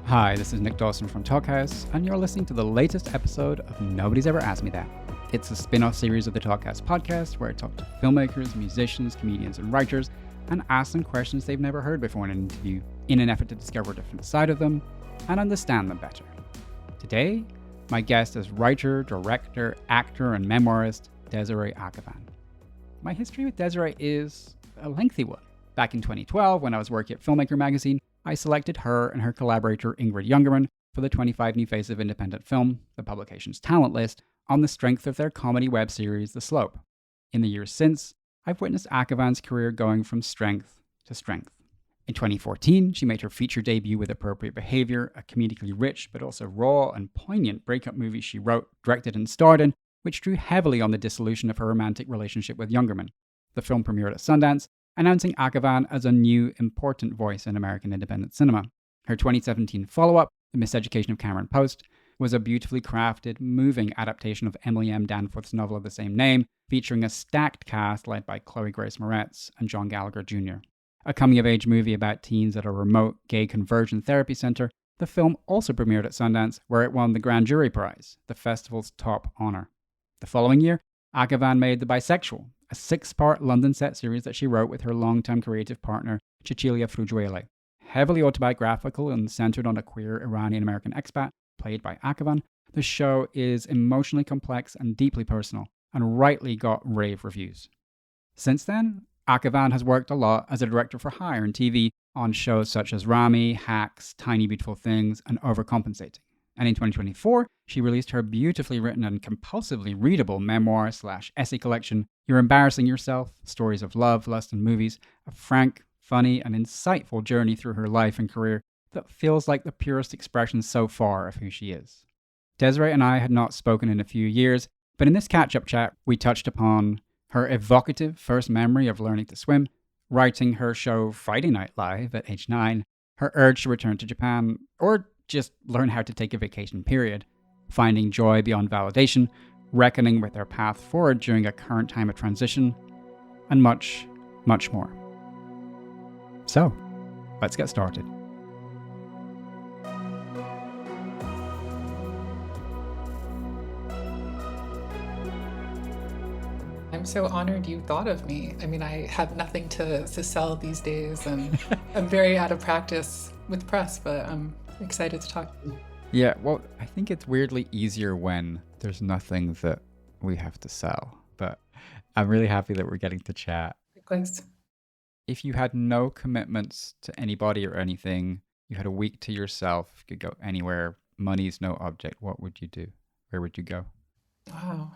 Hi, this is Nick Dawson from Talkhouse, and you're listening to the latest episode of Nobody's Ever Asked Me That. It's a spin-off series of the Talkhouse podcast where I talk to filmmakers, musicians, comedians, and writers and ask them questions they've never heard before in an interview in an effort to discover a different side of them and understand them better. Today, my guest is writer, director, actor, and memoirist Desiree Akhavan. My history with Desiree is a lengthy one. Back in 2012, when I was working at Filmmaker magazine, I selected her and her collaborator Ingrid Jungerman for the 25 New Faces of Independent Film, the publication's talent list, on the strength of their comedy web series, The Slope. In the years since, I've witnessed Akhavan's career going from strength to strength. In 2014, she made her feature debut with Appropriate Behavior, a comedically rich but also raw and poignant breakup movie she wrote, directed, and starred in, which drew heavily on the dissolution of her romantic relationship with Jungerman. The film premiered at Sundance, announcing Akhavan as a new, important voice in American independent cinema. Her 2017 follow-up, The Miseducation of Cameron Post, was a beautifully crafted, moving adaptation of Emily M. Danforth's novel of the same name, featuring a stacked cast led by Chloe Grace Moretz and John Gallagher Jr. A coming-of-age movie about teens at a remote gay conversion therapy center, the film also premiered at Sundance, where it won the Grand Jury Prize, the festival's top honor. The following year, Akhavan made The Bisexual, a 6-part London set series that she wrote with her longtime creative partner, Cecilia Frugiuele. Heavily autobiographical and centered on a queer Iranian-American expat, played by Akhavan, the show is emotionally complex and deeply personal, and rightly got rave reviews. Since then, Akhavan has worked a lot as a director for hire in TV on shows such as Rami, Hacks, Tiny Beautiful Things, and Overcompensating. And in 2024, she released her beautifully written and compulsively readable memoir/essay collection, You're Embarrassing Yourself, Stories of Love, Lust, and Movies, a frank, funny, and insightful journey through her life and career that feels like the purest expression so far of who she is. Desiree and I had not spoken in a few years, but in this catch-up chat, we touched upon her evocative first memory of learning to swim, writing her show Friday Night Live at age 9, her urge to return to Japan, or just learn how to take a vacation period, finding joy beyond validation, reckoning with their path forward during a current time of transition, and much, much more. So, let's get started. I'm so honored you thought of me. I mean, I have nothing to sell these days, and I'm very out of practice with press, but I'm excited to talk to you. Yeah, well, I think it's weirdly easier when there's nothing that we have to sell, but I'm really happy that we're getting to chat. Likewise. If you had no commitments to anybody or anything, you had a week to yourself, you could go anywhere, money's no object, what would you do? Where would you go? Wow.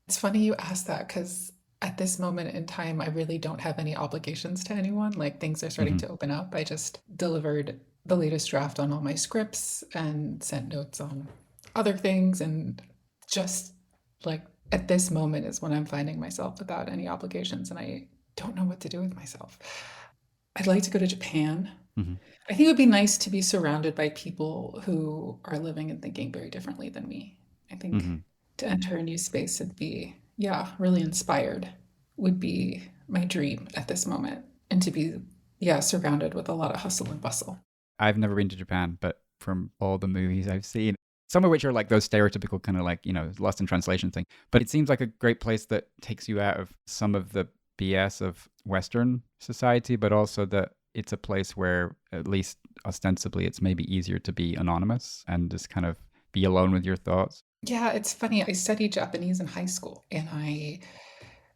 It's funny you asked that because at this moment in time, I really don't have any obligations to anyone. Like, things are starting to open up. I just delivered the latest draft on all my scripts and sent notes on other things. And just like at this moment is when I'm finding myself without any obligations, and I don't know what to do with myself. I'd like to go to Japan. I think it would be nice to be surrounded by people who are living and thinking very differently than me. I think to enter a new space and be, really inspired would be my dream at this moment. And to be, surrounded with a lot of hustle and bustle. I've never been to Japan, but from all the movies I've seen, some of which are like those stereotypical kind of like, lost in translation thing. But it seems like a great place that takes you out of some of the BS of Western society, but also that it's a place where, at least ostensibly, it's maybe easier to be anonymous and just kind of be alone with your thoughts. Yeah, it's funny. I studied Japanese in high school, and I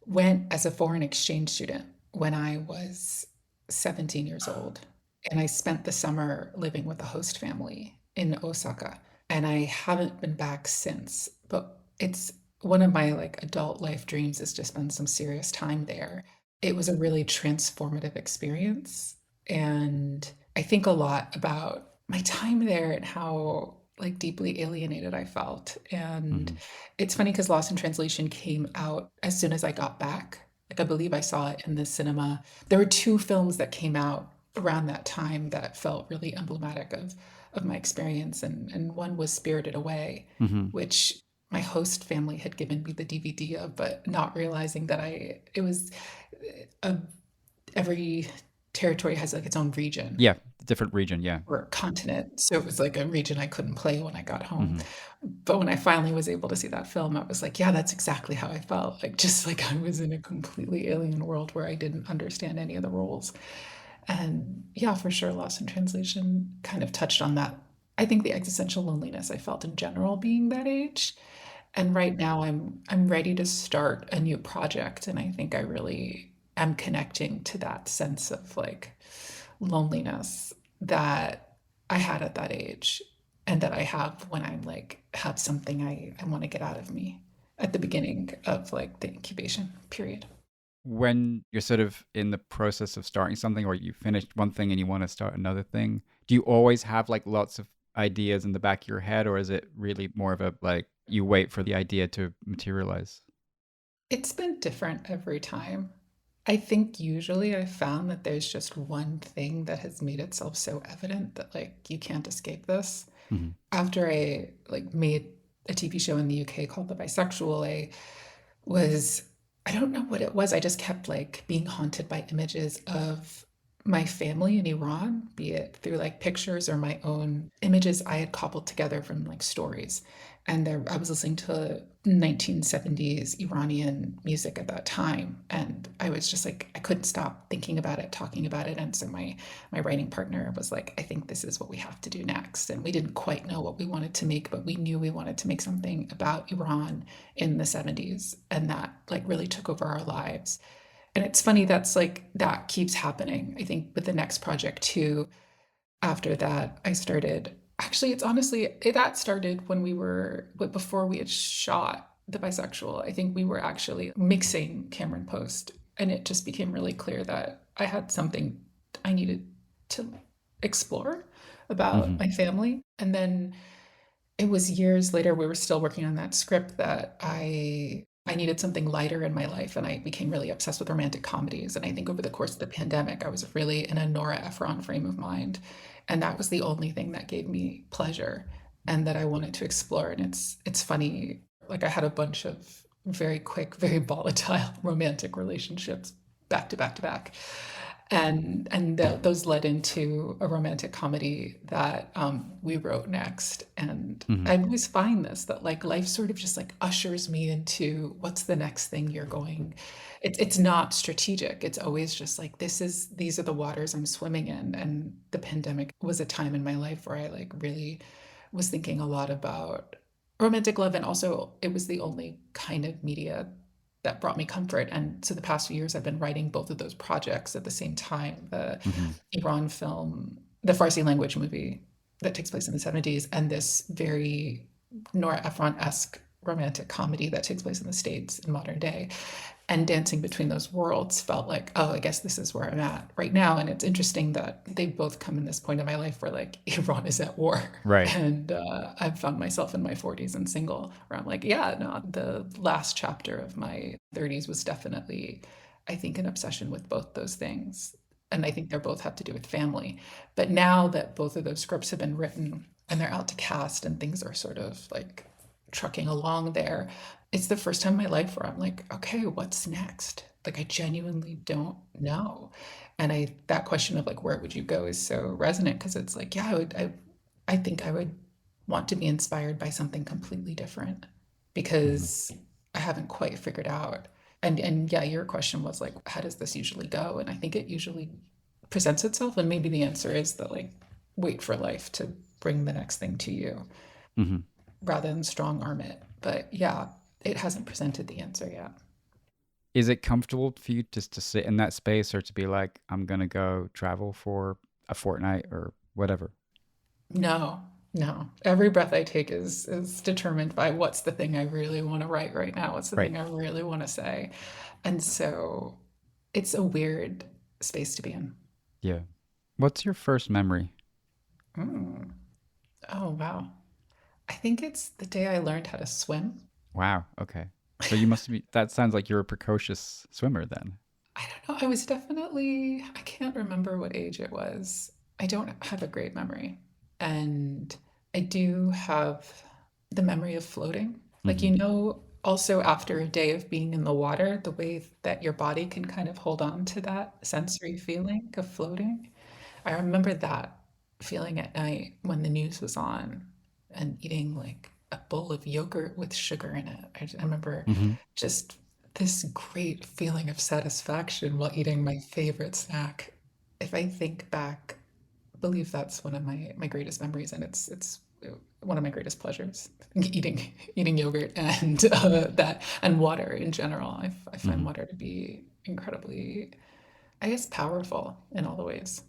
went as a foreign exchange student when I was 17 years old. And I spent the summer living with a host family in Osaka. And I haven't been back since, but it's one of my like adult life dreams is to spend some serious time there. It was a really transformative experience. And I think a lot about my time there and how like deeply alienated I felt. And it's funny because Lost in Translation came out as soon as I got back. Like, I believe I saw it in the cinema. There were 2 films that came out around that time that felt really emblematic of my experience. And one was Spirited Away, which my host family had given me the DVD of, but not realizing that every territory has like its own region. Yeah, Different region, yeah. or continent. So it was like a region I couldn't play when I got home. Hmm. But when I finally was able to see that film, I was like, yeah, that's exactly how I felt. Like, just like I was in a completely alien world where I didn't understand any of the roles. And yeah, for sure, Lost in Translation kind of touched on that. I think the existential loneliness I felt in general being that age. And right now I'm ready to start a new project. And I think I really am connecting to that sense of like loneliness that I had at that age and that I have when I'm like have something I want to get out of me at the beginning of like the incubation period. When you're sort of in the process of starting something, or you finished one thing and you want to start another thing, do you always have like lots of ideas in the back of your head, or is it really more of a like you wait for the idea to materialize? It's been different every time. I think usually I've found that there's just one thing that has made itself so evident that like you can't escape this. Hmm. After I like made a TV show in the UK called The Bisexual, was I don't know what it was. I just kept like being haunted by images of my family in Iran, be it through like pictures or my own images I had cobbled together from like stories. And there, I was listening to 1970s Iranian music at that time, and I was just like I couldn't stop thinking about it, talking about it. And so my writing partner was like, I think this is what we have to do next. And we didn't quite know what we wanted to make, but we knew we wanted to make something about Iran in the 70s, and that like really took over our lives. And it's funny that's like that keeps happening. I think with the next project too, after that I started actually it's honestly that started when we were before we had shot The Bisexual. I think we were actually mixing Cameron Post, and it just became really clear that I had something I needed to explore about Hmm. my family. And then it was years later, we were still working on that script, that I needed something lighter in my life, and I became really obsessed with romantic comedies. And I think over the course of the pandemic, I was really in a Nora Ephron frame of mind, and that was the only thing that gave me pleasure and that I wanted to explore. And it's funny, like I had a bunch of very quick, very volatile romantic relationships back to back to back, and those led into a romantic comedy that we wrote next. And Hmm. I always find this that like life sort of just like ushers me into what's the next thing you're going. It's not strategic. It's always just like these are the waters I'm swimming in. And the pandemic was a time in my life where I like really was thinking a lot about romantic love, and also it was the only kind of media that brought me comfort. And so the past few years, I've been writing both of those projects at the same time: the Hmm. Iran film, the Farsi language movie that takes place in the 70s, and this very Nora Ephron esque romantic comedy that takes place in the States in modern day. And dancing between those worlds felt like, oh, I guess this is where I'm at right now. And it's interesting that they both come in this point in my life where like Iran is at war. Right. And I've found myself in my 40s and single, where I'm like, yeah, no, the last chapter of my 30s was definitely, I think, an obsession with both those things. And I think they both have to do with family. But now that both of those scripts have been written and they're out to cast and things are sort of like trucking along there, it's the first time in my life where I'm like, okay, what's next? Like I genuinely don't know. And I that question of like where would you go is so resonant, because it's like, yeah, I think I would want to be inspired by something completely different, Hmm. because I haven't quite figured out. And yeah, your question was like, how does this usually go? And I think it usually presents itself, and maybe the answer is that like wait for life to bring the next thing to you Hmm. rather than strong arm it. But yeah, it hasn't presented the answer yet. Is it comfortable for you just to sit in that space, or to be like, I'm going to go travel for a fortnight or whatever? No, no. Every breath I take is determined by what's the thing I really want to write right now. What's the Right. thing I really want to say? And so it's a weird space to be in. Yeah. What's your first memory? Mm. Oh, wow. I think it's the day I learned how to swim. Wow. Okay. So you must be, that sounds like you're a precocious swimmer then. I don't know. I was definitely, I can't remember what age it was. I don't have a great memory. And I do have the memory of floating. Like, Hmm. also after a day of being in the water, the way that your body can kind of hold on to that sensory feeling of floating. I remember that feeling at night when the news was on and eating like a bowl of yogurt with sugar in it. I remember Hmm. just this great feeling of satisfaction while eating my favorite snack. If I think back, I believe that's one of my greatest memories, and it's one of my greatest pleasures. Eating yogurt and that and water in general. I find Hmm. water to be incredibly, I guess, powerful in all the ways.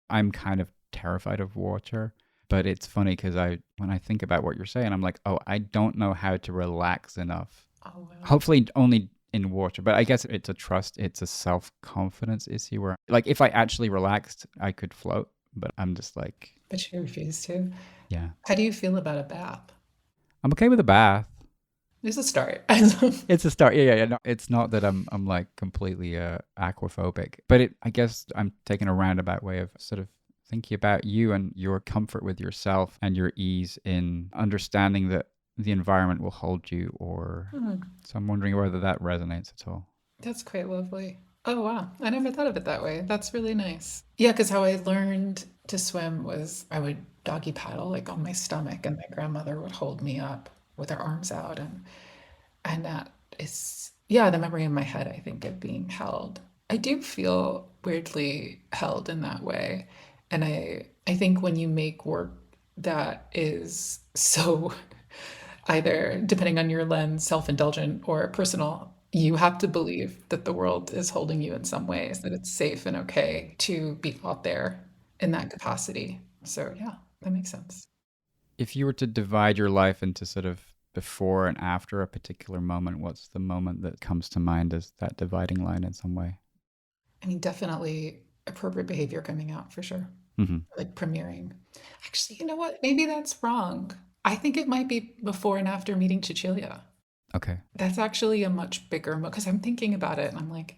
I'm kind of terrified of water, but it's funny because when I think about what you're saying, I'm like, oh, I don't know how to relax enough. Oh wow. Hopefully, only in water, but I guess it's a trust, it's a self confidence issue where, like, if I actually relaxed, I could float, but I'm just like, But you refuse to. yeah, How do you feel about a bath? I'm okay with a bath. There's a start. It's a start. Yeah. No, it's not that I'm like completely aquaphobic, but I guess I'm taking a roundabout way of sort of thinking about you and your comfort with yourself and your ease in understanding that the environment will hold you. Or Hmm, so I'm wondering whether that resonates at all. that's quite lovely. Oh wow. I never thought of it that way. That's really nice. Yeah, because how I learned to swim was I would doggy paddle like on my stomach and my grandmother would hold me up with her arms out, and that is, yeah, the memory in my head, I think, of being held. I do feel weirdly held in that way. And I think when you make work that is so either, depending on your lens, self-indulgent or personal, you have to believe that the world is holding you in some ways, that it's safe and okay to be out there in that capacity. So yeah, that makes sense. If you were to divide your life into sort of before and after a particular moment, what's the moment that comes to mind as that dividing line in some way? I mean, definitely appropriate behavior coming out for sure. Hmm. Like premiering. Actually, you know what? Maybe that's wrong. I think it might be before and after meeting Cecilia. Okay. That's actually a much bigger because I'm thinking about it and I'm like,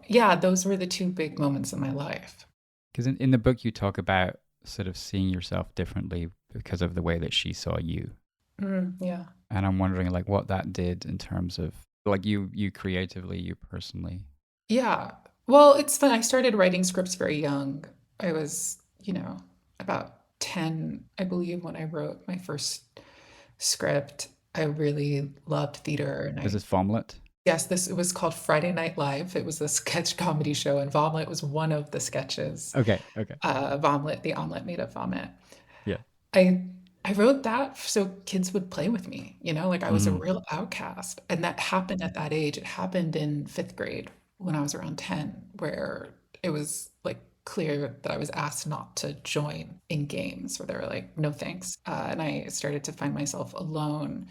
yeah, those were the two big moments in my life. Because in the book, you talk about sort of seeing yourself differently because of the way that she saw you. Yeah. And I'm wondering like what that did in terms of like you creatively, you personally. Yeah. Well, it's fun. I started writing scripts very young. I was, about 10, I believe, when I wrote my first script. I really loved theater and Is this Vomlet? yes, this it was called Friday Night Live. It was a sketch comedy show, and Vomit was one of the sketches. Okay. Okay. Vomit, the omelet made of vomit. Yeah. I I wrote that so kids would play with me, like I was a Mm. real outcast. And that happened at that age. It happened in fifth grade when I was around 10, where it was like clear that I was asked not to join in games where they were like, no thanks. And I started to find myself alone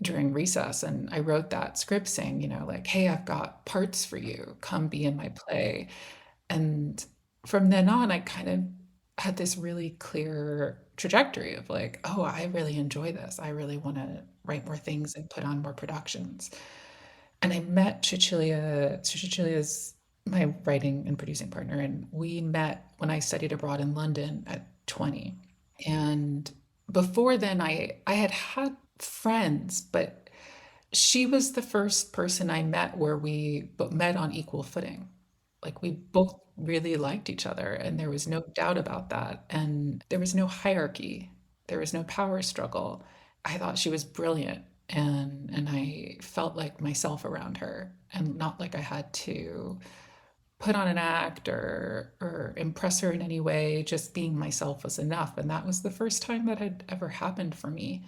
during recess. And I wrote that script saying, like, hey, I've got parts for you. Come be in my play. And from then on, I kind of had this really clear trajectory of like, oh, I really enjoy this. I really want to write more things and put on more productions. And I met Cecilia. So Cecilia is my writing and producing partner. And we met when I studied abroad in London at 20. And before then, I had friends, but she was the first person I met where we met on equal footing. Like we both really liked each other, and there was no doubt about that. And there was no hierarchy, there was no power struggle. I thought she was brilliant, and I felt like myself around her, and not like I had to put on an act or impress her in any way. Just being myself was enough, and that was the first time that had ever happened for me.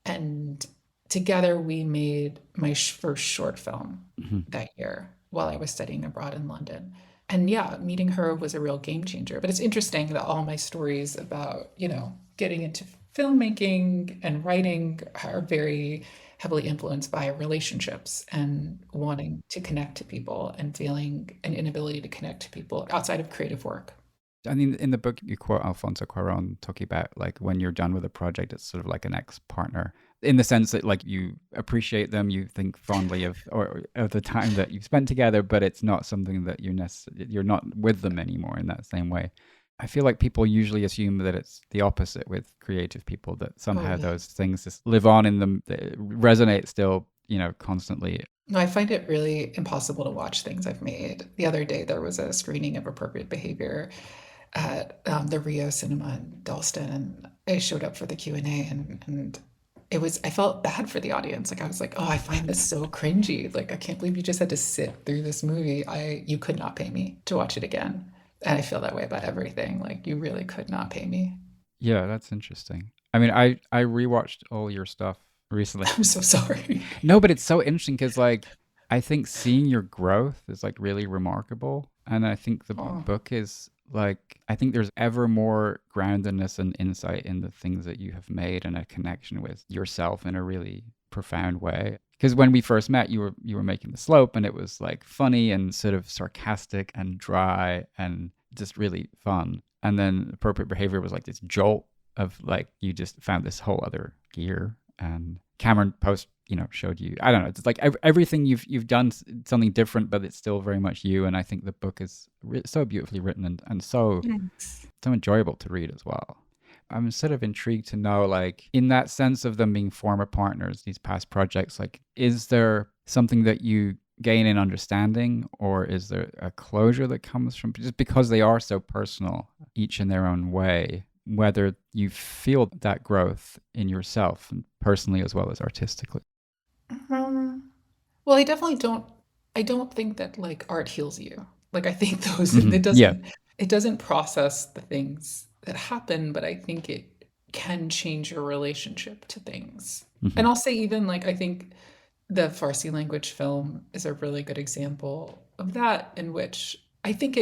And together we made my first short film Hmm. that year while I was studying abroad in London. And yeah, meeting her was a real game changer. But it's interesting that all my stories about, getting into filmmaking and writing are very heavily influenced by relationships and wanting to connect to people and feeling an inability to connect to people outside of creative work. I mean, in the book, you quote Alfonso Cuarón talking about like when you're done with a project, it's sort of like an ex-partner in the sense that like you appreciate them, you think fondly or of the time that you've spent together, but it's not something that you're not with them anymore in that same way. I feel like people usually assume that it's the opposite with creative people, that Oh, somehow yeah. those things just live on in them, they resonate still, constantly. No, I find it really impossible to watch things I've made. The other day, there was a screening of appropriate behavior at the Rio Cinema in Dawson, and I showed up for the Q&A, and it was, I felt bad for the audience. Like I was like, oh, I find this so cringy. Like I can't believe you just had to sit through this movie. You could not pay me to watch it again. And I feel that way about everything. Like you really could not pay me. Yeah, that's interesting. I mean, I rewatched all your stuff recently. I'm so sorry. No, but it's so interesting because like I think seeing your growth is like really remarkable, and I think the Oh, book is like I think there's ever more groundedness and insight in the things that you have made and a connection with yourself in a really profound way. Because when we first met, you were making The Slope, and it was like funny and sort of sarcastic and dry and just really fun. And then Appropriate Behavior was like this jolt of like you just found this whole other gear. And Cameron Post, showed you. I don't know. It's like everything you've done something different, but it's still very much you. And I think the book is so beautifully written and thanks. so enjoyable to read as well. I'm sort of intrigued to know, like, in that sense of them being former partners, these past projects, like, is there something that you gain in understanding, or is there a closure that comes from just because they are so personal, each in their own way, whether you feel that growth in yourself and personally as well as artistically? Um, well, I don't think that like art heals you. Like I think those Yeah. it doesn't process the things that happen, but I think it can change your relationship to things. Hmm. And I'll say even like I think the Farsi language film is a really good example of that, in which I think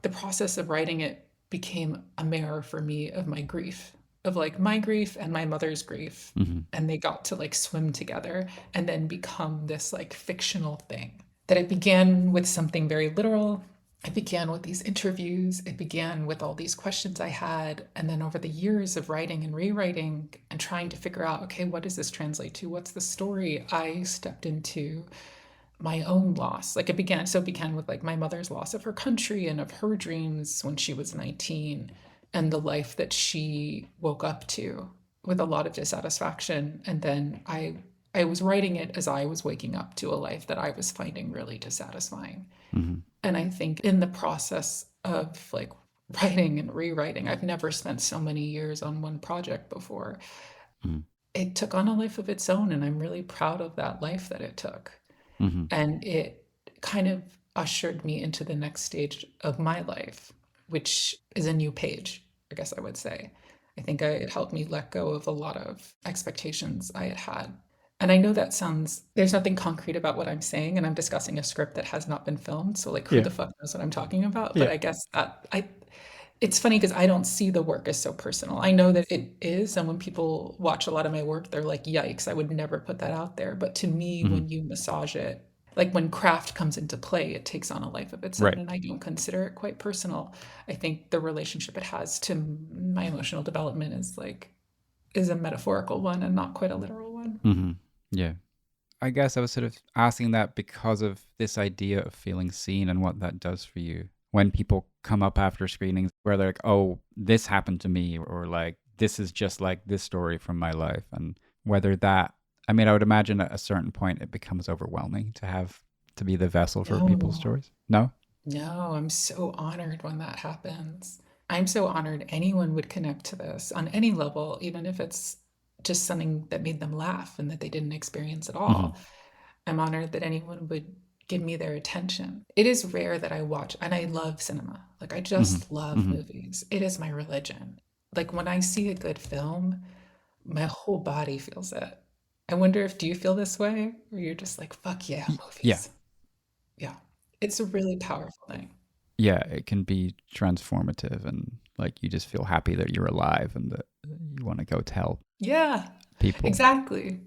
the process of writing it became a mirror for me of my grief, of like my grief and my mother's grief. Hmm. And they got to like swim together and then become this like fictional thing. That it began with something very literal. It began with these interviews. It began with all these questions I had. And then over the years of writing and rewriting and trying to figure out, okay, what does this translate to? What's the story? I stepped into my own loss. Like it began with like my mother's loss of her country and of her dreams when she was 19, and the life that she woke up to with a lot of dissatisfaction. And then I was writing it as I was waking up to a life that I was finding really dissatisfying. Hmm. And I think in the process of like writing and rewriting, I've never spent so many years on one project before. Hmm. It took on a life of its own, and I'm really proud of that life that it took. Hmm. And it kind of ushered me into the next stage of my life, which is a new page, I guess I would say. I think it helped me let go of a lot of expectations I had had. And I know that sounds, there's nothing concrete about what I'm saying, and I'm discussing a script that has not been filmed. So, like, who Yeah. the fuck knows what I'm talking about? But Yeah. I guess it's funny because I don't see the work as so personal. I know that it is. And when people watch a lot of my work, they're like, yikes, I would never put that out there. But to me, Hmm. when you massage it, like when craft comes into play, it takes on a life of its own. Right. And I don't consider it quite personal. I think the relationship it has to my emotional development is a metaphorical one and not quite a literal one. Hmm. Yeah. I guess I was sort of asking that because of this idea of feeling seen and what that does for you. When people come up after screenings where they're like, oh, this happened to me, or like, this is just like this story from my life. And whether that, I mean, I would imagine at a certain point it becomes overwhelming to have to be the vessel for people's No, stories. No? no, I'm so honored when that happens. I'm so honored anyone would connect to this on any level, even if it's just something that made them laugh and that they didn't experience at Hmm. all. I'm honored that anyone would give me their attention. It is rare that I watch, and I love cinema. Like, I Hmm. just love Hmm. movies. It is my religion. Like, when I see a good film, my whole body feels it. I wonder if do you feel this way? Or you're just like, fuck yeah, Yeah. movies. Yeah. It's a really powerful thing. Yeah. It can be transformative, and like you just feel happy that you're alive and that you want to go tell Yeah, people. exactly.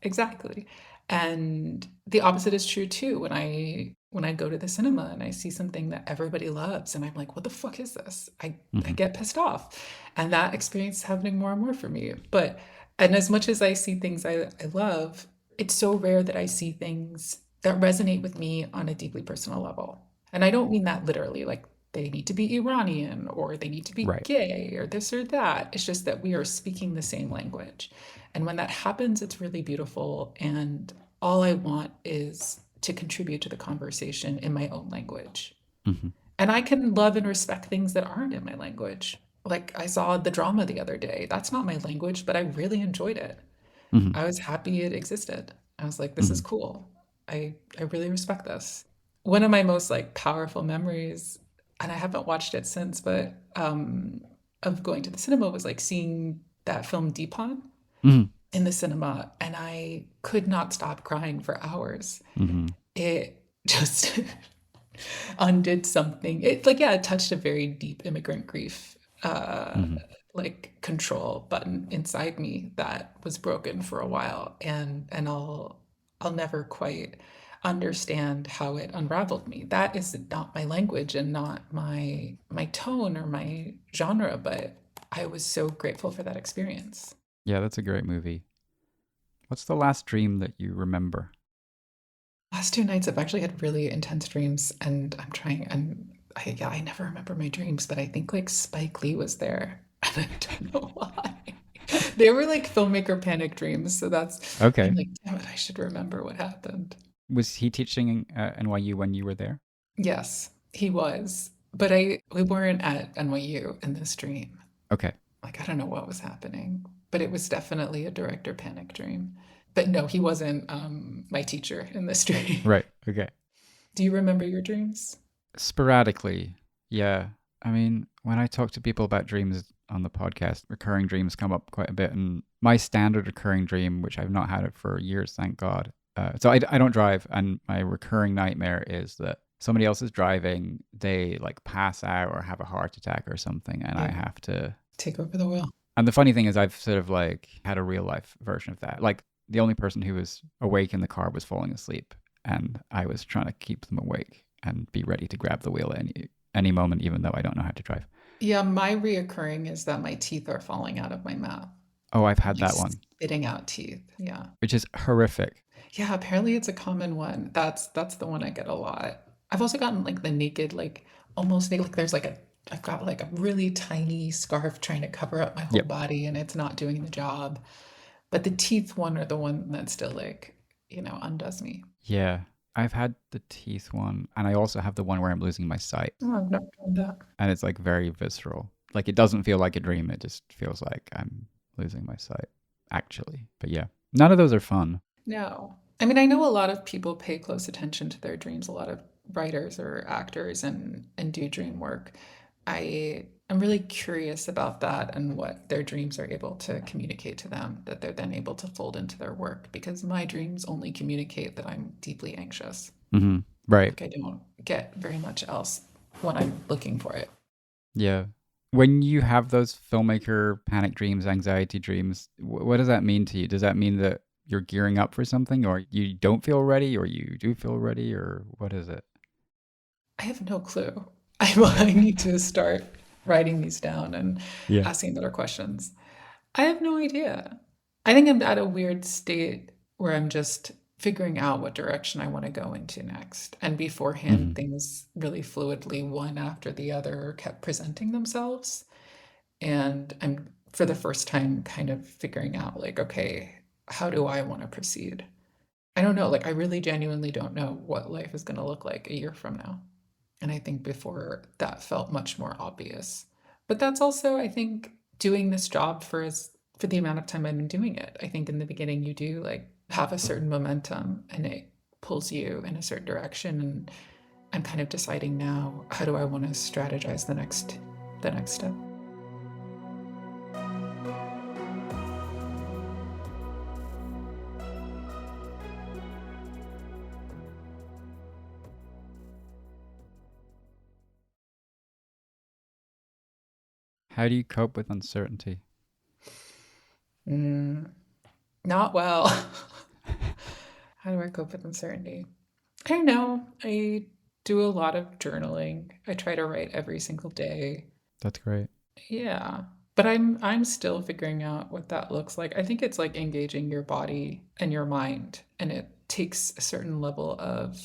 Exactly. And the opposite is true too. When I go to the cinema and I see something that everybody loves and I'm like, what the fuck is this? I Hmm. get pissed off. And that experience is happening more and more for me. But and as much as I see things I love, it's so rare that I see things that resonate with me on a deeply personal level. And I don't mean that literally, like they need to be Iranian or they need to be Right. gay or this or that. It's just that we are speaking the same language. And when that happens, it's really beautiful. And all I want is to contribute to the conversation in my own language. Hmm. And I can love and respect things that aren't in my language. Like I saw the drama the other day. That's not my language, but I really enjoyed it. Hmm. I was happy it existed. I was like, this is Hmm. cool. I really respect this. One of my most like powerful memories, and I haven't watched it since, but of going to the cinema was like seeing that film Deepon Hmm. in the cinema, and I could not stop crying for hours. Hmm. It just undid something. It like yeah, it touched a very deep immigrant grief uh Hmm. like control button inside me that was broken for a while, and I'll never quite understand how it unraveled me. That is not my language and not my tone or my genre, but I was so grateful for that experience. Yeah, that's a great movie. What's the last dream that you remember? Last 2 nights, I've actually had really intense dreams, and yeah, I never remember my dreams, but I think like Spike Lee was there, and I don't know why. They were like filmmaker panic dreams, so I'm Okay. like, damn it, I should remember what happened. Was he teaching NYU when you were there? Yes, he was, but we weren't at NYU in this dream. Okay. Like I don't know what was happening, but it was definitely a director panic dream. But no, he wasn't my teacher in this dream. Right. Okay. Do you remember your dreams? Sporadically. Yeah. I mean, when I talk to people about dreams on the podcast, recurring dreams come up quite a bit. And my standard recurring dream, which I've not had it for years, thank God. So I don't drive. And my recurring nightmare is that somebody else is driving, they like pass out or have a heart attack or something. And I Yeah, have to. take over the wheel. And the funny thing is, I've sort of like had a real life version of that. Like the only person who was awake in the car was falling asleep. And I was trying to keep them awake and be ready to grab the wheel at any moment, even though I don't know how to drive. Yeah, my reoccurring is that my teeth are falling out of my mouth, Oh, I've had like that one, spitting out teeth. Yeah. which is horrific. Yeah, apparently it's a common one. That's the one I get a lot. I've also gotten like the naked, like almost naked, like I've got like a really tiny scarf trying to cover up my whole Yep. body and it's not doing the job. But the teeth one are the one that still like, undoes me. Yeah. I've had the teeth one, and I also have the one where I'm losing my sight, Oh, I've never done that. and it's like very visceral. Like it doesn't feel like a dream. It just feels like I'm losing my sight, actually. But yeah, none of those are fun. No. I mean, I know a lot of people pay close attention to their dreams, a lot of writers or actors and do dream work. I'm really curious about that and what their dreams are able to communicate to them that they're then able to fold into their work because my dreams only communicate that I'm deeply anxious. Hmm. Right. Like I don't get very much else when I'm looking for it. Yeah. When you have those filmmaker panic dreams, anxiety dreams, what does that mean to you? Does that mean that you're gearing up for something, or you don't feel ready, or you do feel ready, or what is it? I have no clue. I need to start writing these down and Yeah. asking better questions. I have no idea. I think I'm at a weird state where I'm just figuring out what direction I want to go into next. And beforehand, Hmm. things really fluidly, one after the other, kept presenting themselves. And I'm, for the first time, kind of figuring out, like, okay, how do I want to proceed? I don't know. Like, I really genuinely don't know what life is going to look like a year from now. And I think before that felt much more obvious. But that's also, I think, doing this job for the amount of time I've been doing it. I think in the beginning you do like have a certain momentum and it pulls you in a certain direction. And I'm kind of deciding now, how do I want to strategize the next step? How do you cope with uncertainty? Mm, not well. How do I cope with uncertainty? I don't know. I do a lot of journaling. I try to write every single day. That's great. Yeah. But I'm still figuring out what that looks like. I think it's like engaging your body and your mind, and it takes a certain level of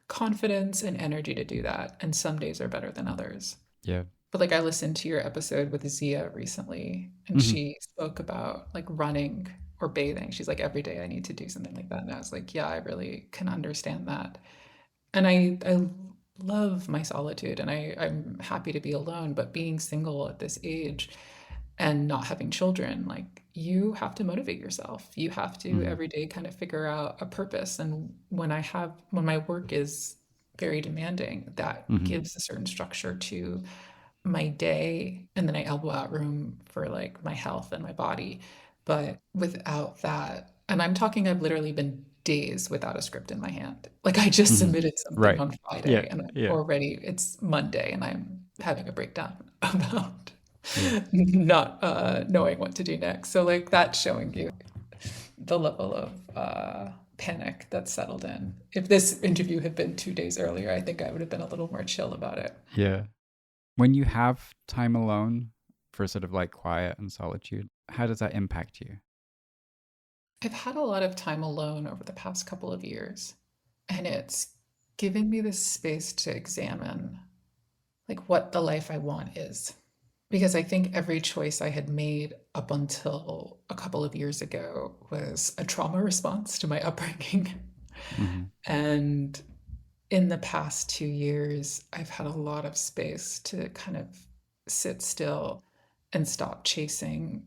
confidence and energy to do that. And some days are better than others. Yeah. But like I listened to your episode with Zia recently, and Hmm. she spoke about like running or bathing. She's like, every day I need to do something like that. And I was like, yeah, I really can understand that. And I love my solitude and I'm happy to be alone, but being single at this age and not having children, like you have to motivate yourself. You have to Mm-hmm. every day kind of figure out a purpose. And when my work is very demanding, that Mm-hmm. gives a certain structure to my day. And then I elbow out room for like my health and my body. But without that, and I'm talking, I've literally been days without a script in my hand. Like I just Mm-hmm. submitted something Right. on Yeah. Friday and Yeah. already it's Monday and I'm having a breakdown about Yeah. not knowing what to do next. So like that's showing you the level of panic that's settled in. If this interview had been 2 days earlier, I think I would have been a little more chill about it. Yeah. When you have time alone for sort of like quiet and solitude, how does that impact you? I've had a lot of time alone over the past couple of years, and it's given me this space to examine like what the life I want is. Because I think every choice I had made up until a couple of years ago was a trauma response to my upbringing. Mm-hmm. And in the past 2 years, I've had a lot of space to kind of sit still and stop chasing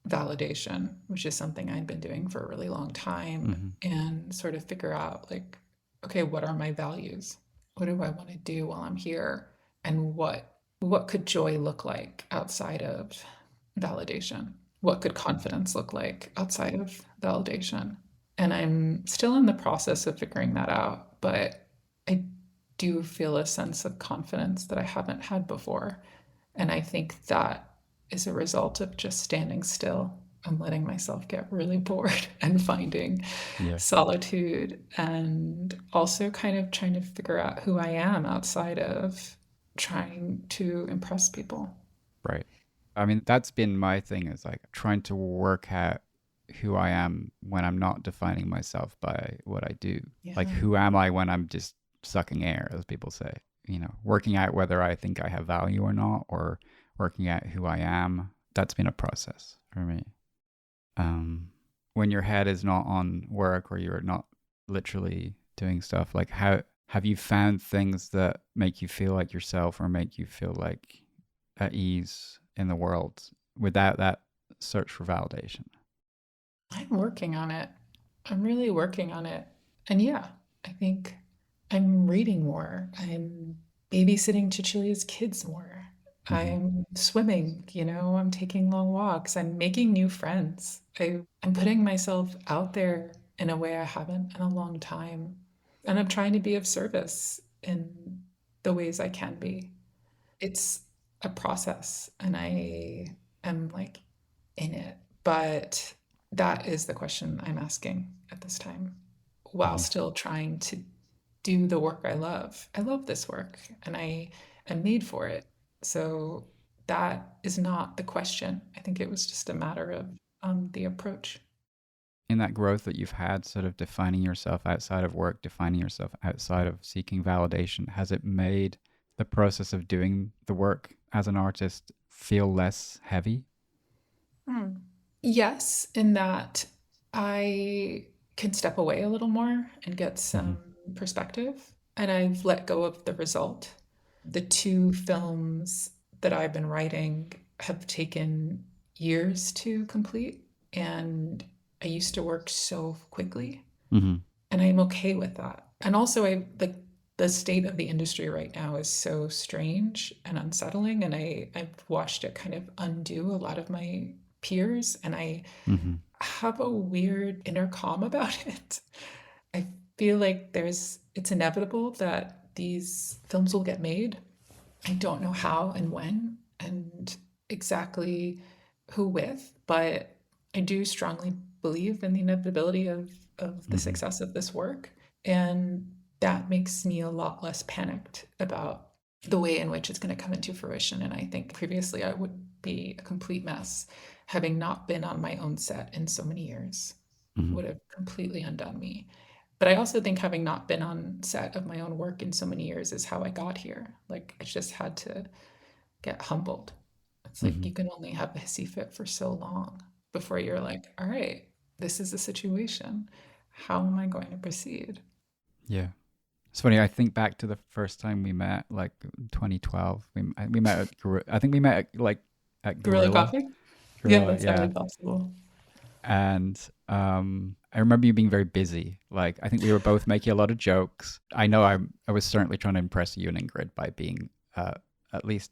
validation, which is something I'd been doing for a really long time, Mm-hmm. and sort of figure out, like, okay, what are my values? What do I want to do while I'm here? And what could joy look like outside of validation? What could confidence look like outside of validation? And I'm still in the process of figuring that out, but I do feel a sense of confidence that I haven't had before. And I think that is a result of just standing still and letting myself get really bored and finding Yeah. solitude and also kind of trying to figure out who I am outside of trying to impress people. Right. I mean, that's been my thing is like trying to work out who I am when I'm not defining myself by what I do. Like, Yeah. who am I when I'm just sucking air, as people say? You know, working out whether I think I have value or not, or working out who I am. That's been a process for me. Um, when your head is not on work or you're not literally doing stuff, like how have you found things that make you feel like yourself or make you feel like at ease in the world without that search for validation? I'm working on it. I'm really working on it. And yeah, I think I'm reading more. I'm babysitting Cecilia's kids more. Mm-hmm. I'm swimming, I'm taking long walks. I'm making new friends. I'm putting myself out there in a way I haven't in a long time. And I'm trying to be of service in the ways I can be. It's a process and I am like in it. But that is the question I'm asking at this time while Mm-hmm. still trying to do the work I love. I love this work and I am made for it. So that is not the question. I think it was just a matter of the approach. In that growth that you've had, sort of defining yourself outside of work, defining yourself outside of seeking validation, has it made the process of doing the work as an artist feel less heavy? Hmm. Yes, in that I can step away a little more and get Mm-hmm. some perspective, and I've let go of the result. The two films that I've been writing have taken years to complete, and I used to work so quickly, Mm-hmm. and I'm okay with that. And also, I like the state of the industry right now is so strange and unsettling, and I've watched it kind of undo a lot of my peers, and I Mm-hmm. have a weird inner calm about it. I feel like it's inevitable that these films will get made. I don't know how and when and exactly who with, but I do strongly believe in the inevitability of the Mm-hmm. success of this work. And that makes me a lot less panicked about the way in which it's going to come into fruition. And I think previously I would be a complete mess, having not been on my own set in so many years Mm-hmm. would have completely undone me. But I also think having not been on set of my own work in so many years is how I got here. Like I just had to get humbled. It's like Mm-hmm. you can only have a hissy fit for so long before you're like, all right, this is the situation. How am I going to proceed? Yeah. It's funny. I think back to the first time we met, like 2012. We met at I think we met at Guerrilla Gorilla. Coffee? Yeah, Gorilla, that's yeah. highly possible. And I remember you being very busy. Like I think we were both making a lot of jokes. I know I was certainly trying to impress you and Ingrid by being at least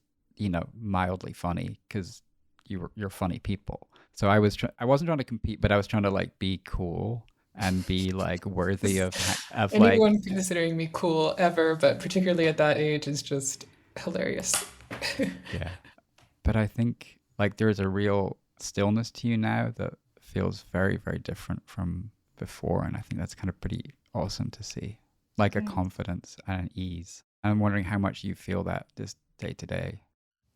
mildly funny because you're funny people. So I wasn't trying to compete, but I was trying to like be cool and be like worthy of like Anyone considering me cool ever, but particularly at that age, is just hilarious. yeah. But I think like there's a real stillness to you now that feels very, very different from before. And I think that's kind of pretty awesome to see. Like a Thanks. confidence and an ease. I'm wondering how much you feel that this day to day.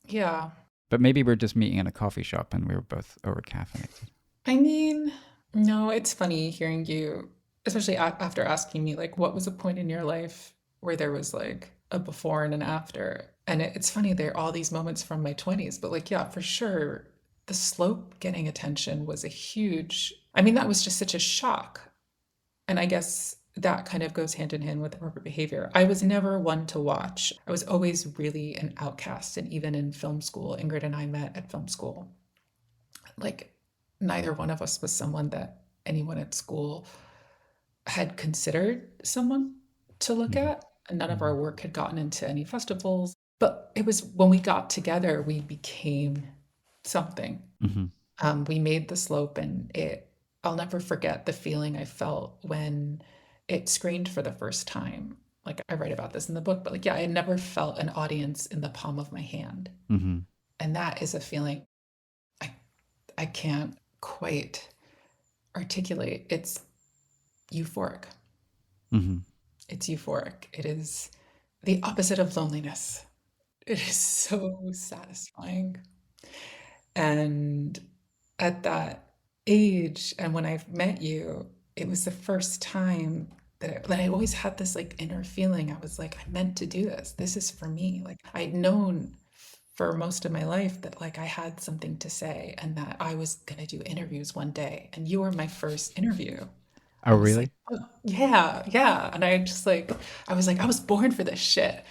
Yeah. But maybe we're just meeting in a coffee shop and we were both over caffeinated. I mean, no, it's funny hearing you, especially after asking me, like, what was a point in your life where there was like a before and an after? And it's funny, there are all these moments from my 20s, but like, yeah, for sure, the slope getting attention was a huge, I mean, that was just such a shock. And I guess that kind of goes hand in hand with appropriate behavior. I was never one to watch. I was always really an outcast. And even in film school, Ingrid and I met at film school. Like, neither one of us was someone that anyone at school had considered someone to look Mm-hmm. at. And none of Mm-hmm. our work had gotten into any festivals. But it was when we got together, we became something. Mm-hmm. We made the slope, and I'll never forget the feeling I felt when it screened for the first time. Like, I write about this in the book, but like, yeah, I never felt an audience in the palm of my hand. Mm-hmm. And that is a feeling I, I can't quite articulate. It's euphoric. Mm-hmm. It's euphoric. It is the opposite of loneliness. It is so satisfying. And at that age, and when I met you, it was the first time that I always had this like inner feeling. I was like, I meant to do this. This is for me. Like, I'd known for most of my life that like I had something to say and that I was going to do interviews one day. And you were my first interview. Oh, I was like, really? oh, yeah, yeah. And I just like, I was like, I was born for this shit.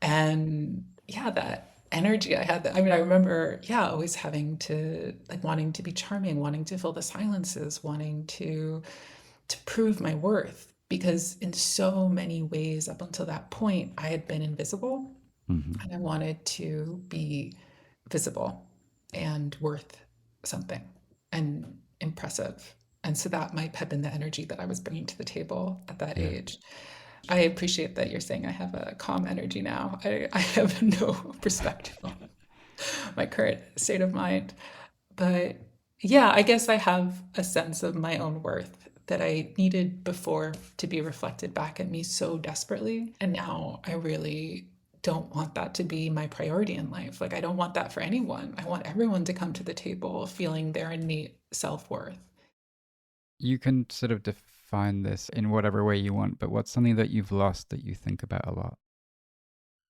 And yeah, that energy I had, I mean, I remember, yeah, always having to, like, wanting to be charming, wanting to fill the silences, wanting to prove my worth. Because in so many ways, up until that point, I had been invisible Mm-hmm. and I wanted to be visible and worth something and impressive. And so that might have been the energy that I was bringing to the table at that Yeah. age. I appreciate that you're saying I have a calm energy now. I have no perspective on my current state of mind. But yeah, I guess I have a sense of my own worth that I needed before to be reflected back at me so desperately. And now I really don't want that to be my priority in life. Like, I don't want that for anyone. I want everyone to come to the table feeling their innate self worth. You can sort of define this in whatever way you want, but what's something that you've lost that you think about a lot?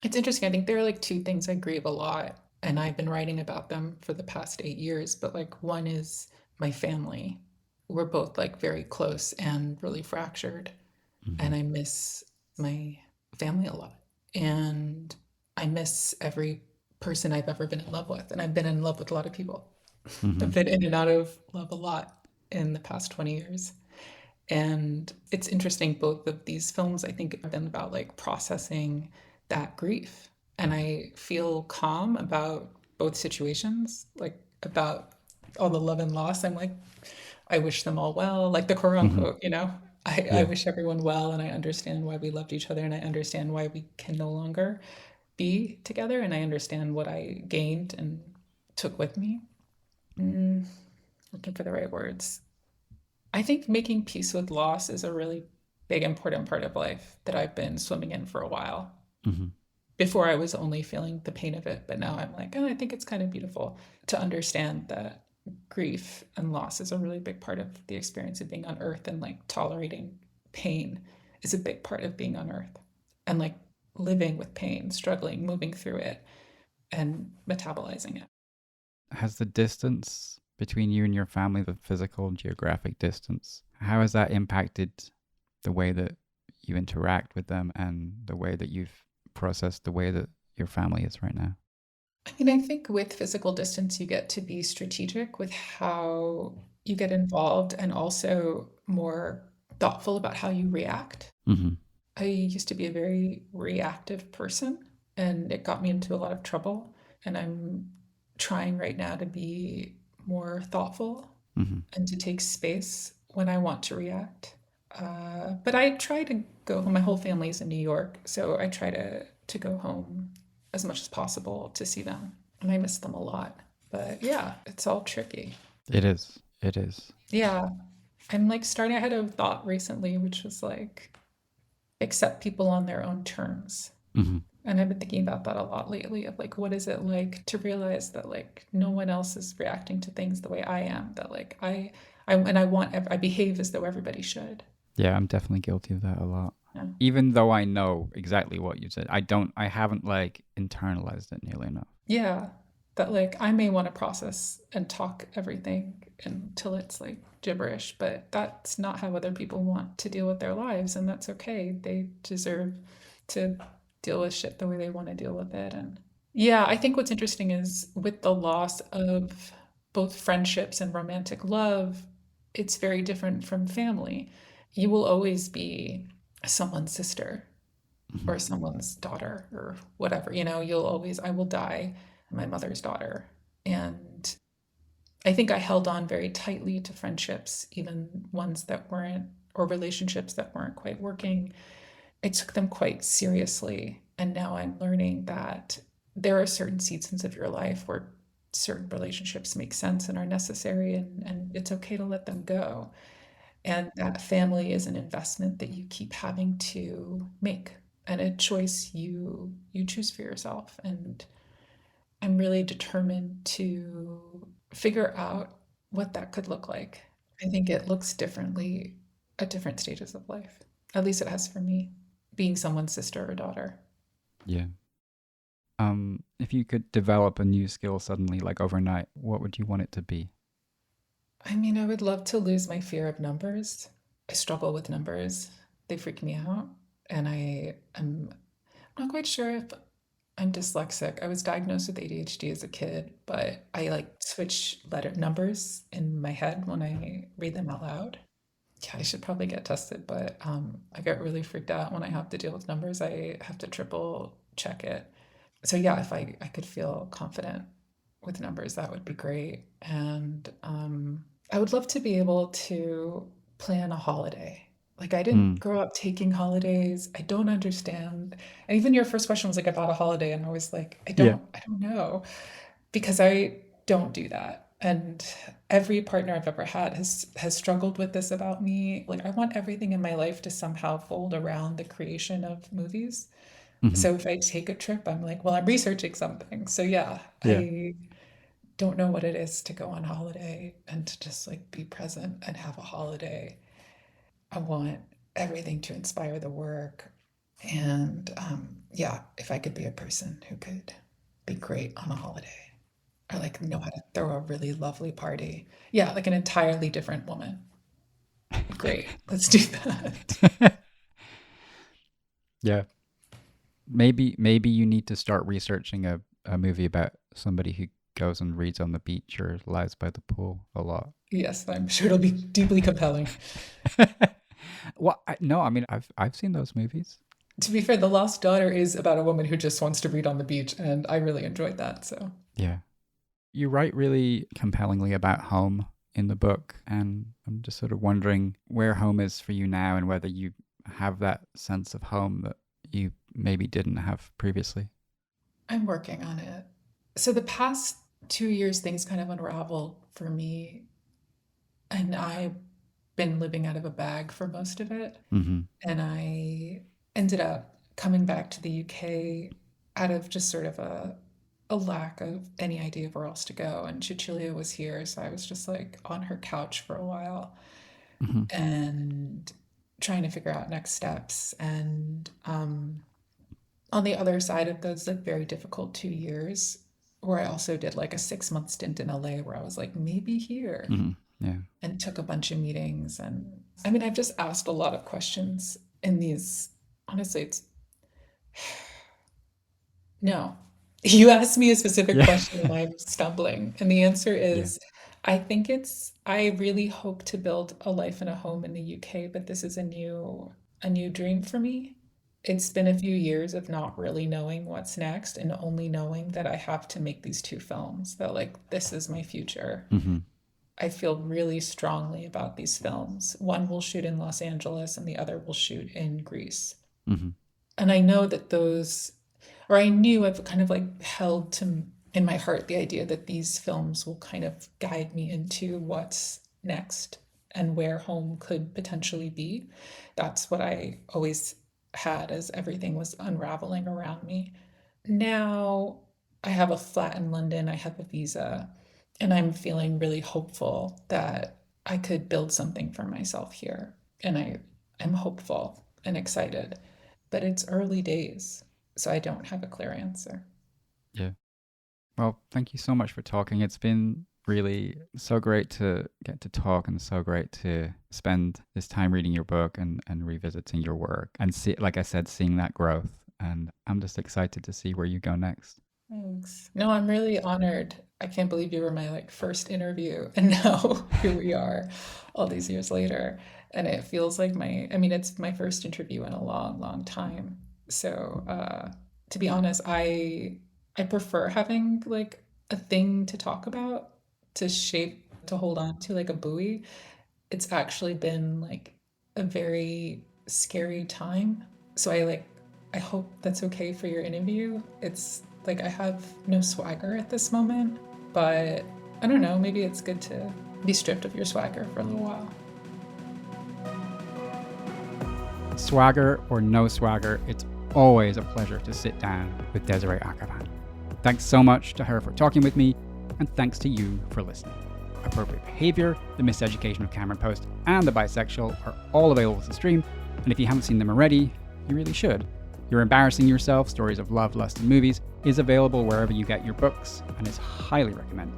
It's interesting. I think there are like two things I grieve a lot, and I've been writing about them for the past 8 years. But like, one is my family. We're both like very close and really fractured, Mm-hmm. and I miss my family a lot. And I miss every person I've ever been in love with. And I've been in love with a lot of people. Mm-hmm. I've been in and out of love a lot in the past 20 years. And it's interesting, both of these films, I think, have been about like processing that grief. And I feel calm about both situations, like about all the love and loss. I'm like, I wish them all well, like the Quran Mm-hmm. quote, you know? I Yeah. wish everyone well, and I understand why we loved each other, and I understand why we can no longer be together, and I understand what I gained and took with me. Mm, looking for the right words. I think making peace with loss is a really big, important part of life that I've been swimming in for a while. Mm-hmm. Before I was only feeling the pain of it, but now I'm like, oh, I think it's kind of beautiful to understand that grief and loss is a really big part of the experience of being on earth, and like tolerating pain is a big part of being on earth, and like living with pain, struggling, moving through it, and metabolizing it. Has the distance between you and your family, the physical geographic distance, how has that impacted the way that you interact with them and the way that you've processed the way that your family is right now? I mean, I think with physical distance, you get to be strategic with how you get involved and also more thoughtful about how you react. Mm-hmm. I used to be a very reactive person, and it got me into a lot of trouble. And I'm trying right now to be more thoughtful Mm-hmm. and to take space when I want to react. But I try to go home. My whole family's in New York, so I try to go home as much as possible to see them, and I miss them a lot. But yeah, it's all tricky. It is. It is. Yeah, I'm like starting. I had a thought recently, which was like accept people on their own terms. Mm-hmm. And I've been thinking about that a lot lately of like, what is it like to realize that like no one else is reacting to things the way I am, that like I behave as though everybody should. Yeah, I'm definitely guilty of that a lot. Yeah. Even though I know exactly what you said, I haven't like internalized it nearly enough. Yeah. That like I may want to process and talk everything until it's like gibberish, but that's not how other people want to deal with their lives, and that's okay. They deserve to deal with shit the way they want to deal with it. And yeah, I think what's interesting is with the loss of both friendships and romantic love, it's very different from family. You will always be someone's sister Mm-hmm. or someone's daughter or whatever. You'll always, I will die my mother's daughter. And I think I held on very tightly to friendships, even ones that weren't, or relationships that weren't quite working. I took them quite seriously. And now I'm learning that there are certain seasons of your life where certain relationships make sense and are necessary, and it's okay to let them go. And that family is an investment that you keep having to make and a choice you choose for yourself. And I'm really determined to figure out what that could look like. I think it looks differently at different stages of life. At least it has for me, being someone's sister or daughter. Yeah. If you could develop a new skill suddenly, like overnight, what would you want it to be? I mean, I would love to lose my fear of numbers. I struggle with numbers. They freak me out. And I'm not quite sure if I'm dyslexic. I was diagnosed with ADHD as a kid, but I like switch letter numbers in my head when I read them out loud. Yeah, I should probably get tested, but I get really freaked out when I have to deal with numbers. I have to triple check it. So yeah, if I could feel confident with numbers, that would be great. And I would love to be able to plan a holiday. Like I didn't Mm. grow up taking holidays. I don't understand. And even your first question was like about a holiday, and I was like, Yeah. I don't know, because I don't do that. And every partner I've ever had has struggled with this about me. Like I want everything in my life to somehow fold around the creation of movies. Mm-hmm. So if I take a trip, I'm like, well, I'm researching something. So yeah, Yeah. I don't know what it is to go on holiday and to just like be present and have a holiday. I want everything to inspire the work. And yeah, if I could be a person who could be great on a holiday or like know how to throw a really lovely party. Yeah, like an entirely different woman. Great. Let's do that. Yeah. Maybe you need to start researching a movie about somebody who goes and reads on the beach or lies by the pool a lot. Yes, I'm sure it'll be deeply compelling. Well, no, I mean I've seen those movies. To be fair, The Lost Daughter is about a woman who just wants to read on the beach, and I really enjoyed that. So, Yeah. You write really compellingly about home in the book, and I'm just sort of wondering where home is for you now and whether you have that sense of home that you maybe didn't have previously. I'm working on it. So, the past 2 years, things kind of unraveled for me, and I've been living out of a bag for most of it. Mm-hmm. And I ended up coming back to the UK out of just sort of a lack of any idea of where else to go. And Cecilia was here, so I was just like on her couch for a while Mm-hmm. and trying to figure out next steps. And on the other side of those like very difficult 2 years, where I also did like a 6 month stint in LA where I was like, maybe here, Mm-hmm. Yeah. and took a bunch of meetings. And I mean, I've just asked a lot of questions in these, honestly, it's no. You asked me a specific Yeah. question and I'm stumbling. And the answer Yeah. is I really hope to build a life and a home in the UK, but this is a new dream for me. It's been a few years of not really knowing what's next and only knowing that I have to make these two films, that like this is my future. Hmm. I feel really strongly about these films. One will shoot in Los Angeles and the other will shoot in Greece. Hmm. And I know that those, or I knew I've kind of like held to in my heart the idea that these films will kind of guide me into what's next and where home could potentially be. That's what I always had as everything was unraveling around me. Now I have a flat in London, I have a visa, and I'm feeling really hopeful that I could build something for myself here. And I'm hopeful and excited, but it's early days, so I don't have a clear answer. Yeah. Well, thank you so much for talking. It's been really so great to get to talk and so great to spend this time reading your book and revisiting your work and see, like I said, seeing that growth. And I'm just excited to see where you go next. Thanks. No, I'm really honored. I can't believe you were my like first interview and now here we are all these years later. And it feels like I mean, it's my first interview in a long, long time. So, to be honest, I prefer having like a thing to talk about, to hold on to like a buoy. It's actually been like a very scary time. So I hope that's okay for your interview. It's like I have no swagger at this moment, but I don't know, maybe it's good to be stripped of your swagger for a little while. Swagger or no swagger, it's always a pleasure to sit down with Desiree Akhavan. Thanks so much to her for talking with me, and thanks to you for listening. Appropriate Behavior, The Miseducation of Cameron Post, and The Bisexual are all available to stream, and if you haven't seen them already, you really should. You're Embarrassing Yourself, Stories of Love, Lust, and Movies is available wherever you get your books, and is highly recommended.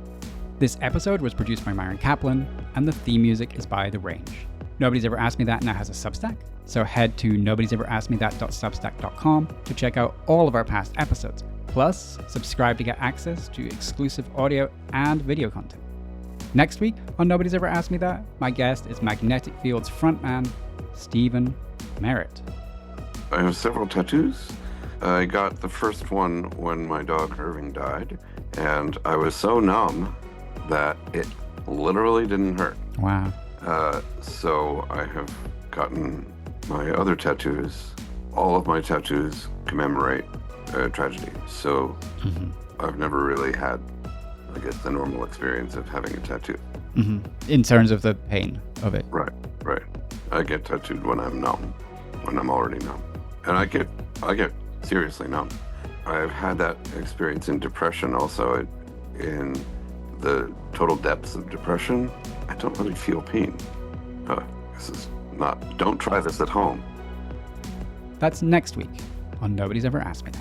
This episode was produced by Myron Kaplan, and the theme music is by The Range. Nobody's Ever Asked Me That now has a Substack, so head to nobody'sever-asked-me-that.substack.com to check out all of our past episodes. Plus, subscribe to get access to exclusive audio and video content. Next week on Nobody's Ever Asked Me That, my guest is Magnetic Field's frontman, Stephen Merritt. I have several tattoos. I got the first one when my dog Irving died, and I was so numb that it literally didn't hurt. Wow. So I have gotten my other tattoos. All of my tattoos commemorate a tragedy. So I've never really had, I guess, the normal experience of having a tattoo. In terms of the pain of it. Right. I get tattooed when I'm numb, when I'm already numb. And I get seriously numb. I've had that experience in depression also. In the total depths of depression, I don't really feel pain. This is not, don't try this at home. That's next week on Nobody's Ever Asked Me That.